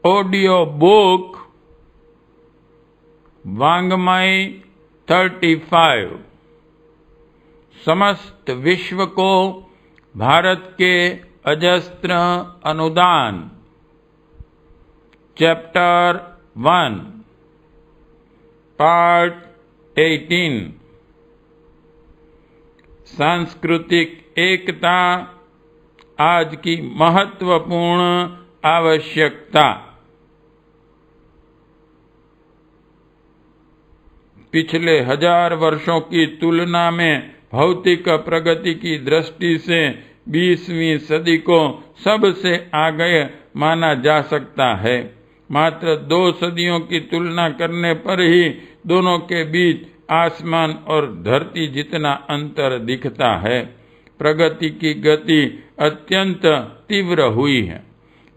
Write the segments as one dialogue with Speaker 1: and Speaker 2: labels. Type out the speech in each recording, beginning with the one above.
Speaker 1: Audio book वांग्मय 35 समस्त विश्व को भारत के अजस्त्र अनुदान। चैप्टर 1 पार्ट 18 सांस्कृतिक एकता आज की महत्वपूर्ण आवश्यकता। पिछले 1000 वर्षों की तुलना में भौतिक प्रगति की दृष्टि से 20वीं सदी को सबसे आगे माना जा सकता है। मात्र 2 सदियों की तुलना करने पर ही दोनों के बीच आसमान और धरती जितना अंतर दिखता है। प्रगति की गति अत्यंत तीव्र हुई है,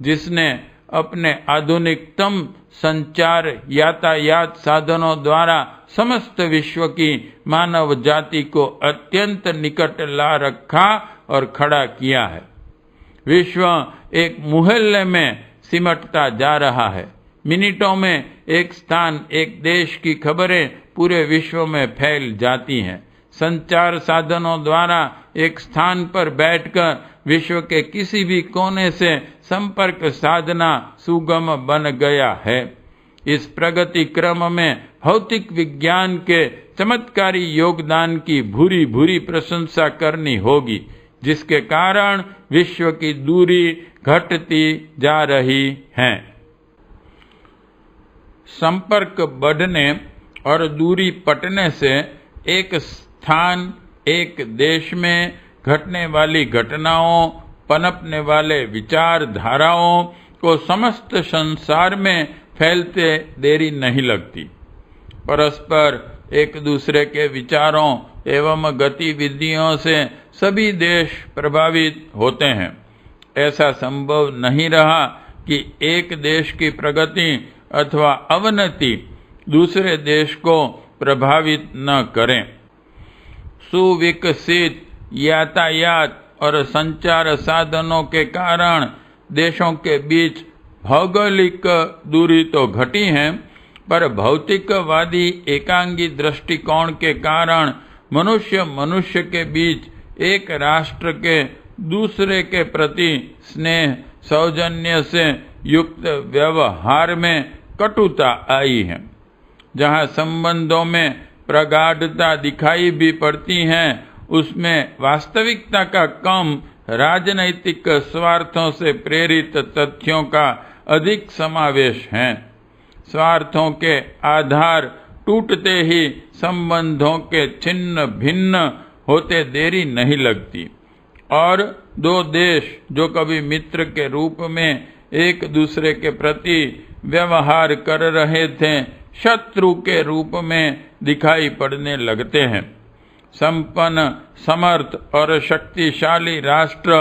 Speaker 1: जिसने अपने आधुनिकतम संचार यातायात साधनों द्वारा समस्त विश्व की मानव जाति को अत्यंत निकट ला रखा और खड़ा किया है। विश्व एक मुहल्ले में सिमटता जा रहा है। मिनटों में एक स्थान, एक देश की खबरें पूरे विश्व में फैल जाती हैं। संचार साधनों द्वारा एक स्थान पर बैठकर विश्व के किसी भी कोने से संपर्क साधना सुगम बन गया है। इस प्रगति क्रम में भौतिक विज्ञान के चमत्कारी योगदान की भूरी भूरी प्रशंसा करनी होगी, जिसके कारण विश्व की दूरी घटती जा रही है। संपर्क बढ़ने और दूरी पटने से एक स्थान, एक देश में घटने वाली घटनाओं, पनपने वाले विचारधाराओं को समस्त संसार में फैलते देरी नहीं लगती। परस्पर एक दूसरे के विचारों एवं गतिविधियों से सभी देश प्रभावित होते हैं। ऐसा संभव नहीं रहा कि एक देश की प्रगति अथवा अवनति दूसरे देश को प्रभावित न करें। सुविकसित यातायात और संचार साधनों के कारण देशों के बीच भौगोलिक दूरी तो घटी है, पर भौतिकवादी एकांगी दृष्टिकोण के कारण मनुष्य के बीच एक राष्ट्र के दूसरे के प्रति स्नेह सौजन्य से युक्त व्यवहार में कटुता आई है। जहाँ संबंधों में प्रगाढ़ता दिखाई भी पड़ती है, उसमें वास्तविकता का कम, राजनैतिक स्वार्थों से प्रेरित तथ्यों का अधिक समावेश है। स्वार्थों के आधार टूटते ही संबंधों के छिन्न भिन्न होते देरी नहीं लगती, और 2 देश जो कभी मित्र के रूप में एक दूसरे के प्रति व्यवहार कर रहे थे, शत्रु के रूप में दिखाई पड़ने लगते हैं। संपन्न, समर्थ और शक्तिशाली राष्ट्र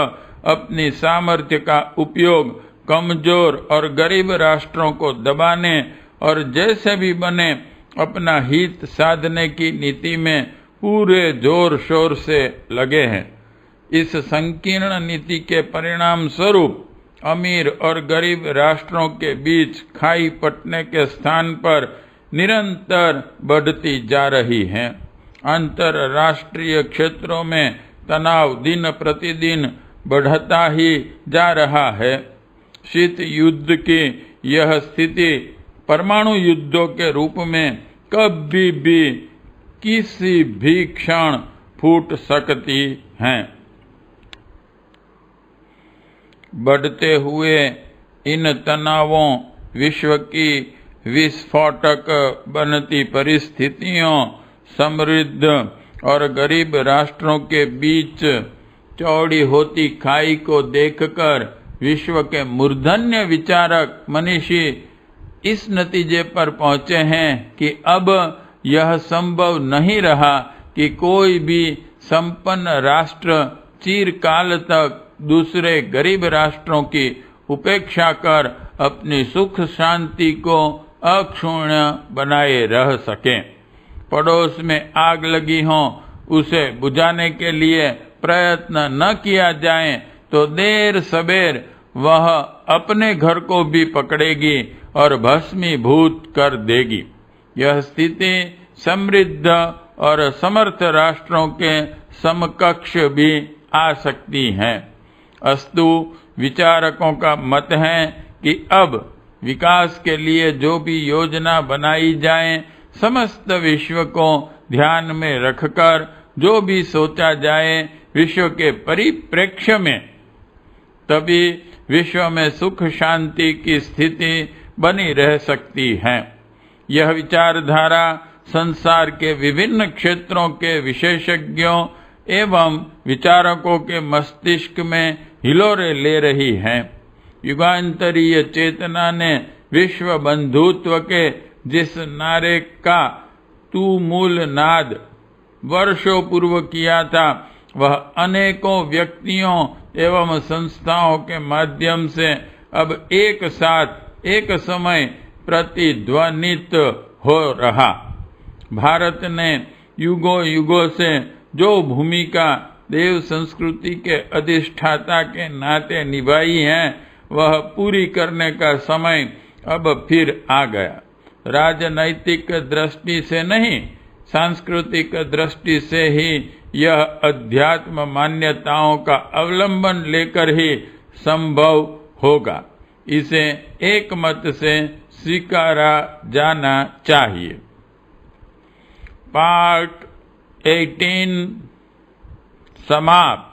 Speaker 1: अपनी सामर्थ्य का उपयोग कमजोर और गरीब राष्ट्रों को दबाने और जैसे भी बने अपना हित साधने की नीति में पूरे जोर शोर से लगे हैं। इस संकीर्ण नीति के परिणाम स्वरूप अमीर और गरीब राष्ट्रों के बीच खाई पटने के स्थान पर निरंतर बढ़ती जा रही है। अंतरराष्ट्रीय क्षेत्रों में तनाव दिन प्रतिदिन बढ़ता ही जा रहा है। शीत युद्ध की यह स्थिति परमाणु युद्धों के रूप में कभी भी किसी भी क्षण फूट सकती है। बढ़ते हुए इन तनावों, विश्व की विस्फोटक बनती परिस्थितियों, समृद्ध और गरीब राष्ट्रों के बीच चौड़ी होती खाई को देखकर विश्व के मूर्धन्य विचारक मनीषी इस नतीजे पर पहुंचे हैं कि अब यह संभव नहीं रहा कि कोई भी संपन्न राष्ट्र चिरकाल तक दूसरे गरीब राष्ट्रों की उपेक्षा कर अपनी सुख शांति को अक्षुण्ण बनाए रह सके। पड़ोस में आग लगी हो, उसे बुझाने के लिए प्रयत्न न किया जाए तो देर सबेर वह अपने घर को भी पकड़ेगी और भस्मीभूत कर देगी। यह स्थिति समृद्ध और समर्थ राष्ट्रों के समकक्ष भी आ सकती है। अस्तु विचारकों का मत है कि अब विकास के लिए जो भी योजना बनाई जाए, समस्त विश्व को ध्यान में रखकर जो भी सोचा जाए विश्व के परिप्रेक्ष्य में, तभी विश्व में सुख शांति की स्थिति बनी रह सकती है। यह विचारधारा संसार के विभिन्न क्षेत्रों के विशेषज्ञों एवं विचारकों के मस्तिष्क में हिलोरे ले रही है। युगांतरीय चेतना ने विश्व बंधुत्व के जिस नारे का तू मूल नाद वर्षों पूर्व किया था, वह अनेकों व्यक्तियों एवं संस्थाओं के माध्यम से अब एक साथ एक समय प्रतिध्वनित हो रहा। भारत ने युगों युगों से जो भूमिका देव संस्कृति के अधिष्ठाता के नाते निभाई है, वह पूरी करने का समय अब फिर आ गया। राजनैतिक दृष्टि से नहीं, सांस्कृतिक दृष्टि से ही यह अध्यात्म मान्यताओं का अवलंबन लेकर ही संभव होगा। इसे एक मत से स्वीकारा जाना चाहिए। पार्ट 18 समाप्त।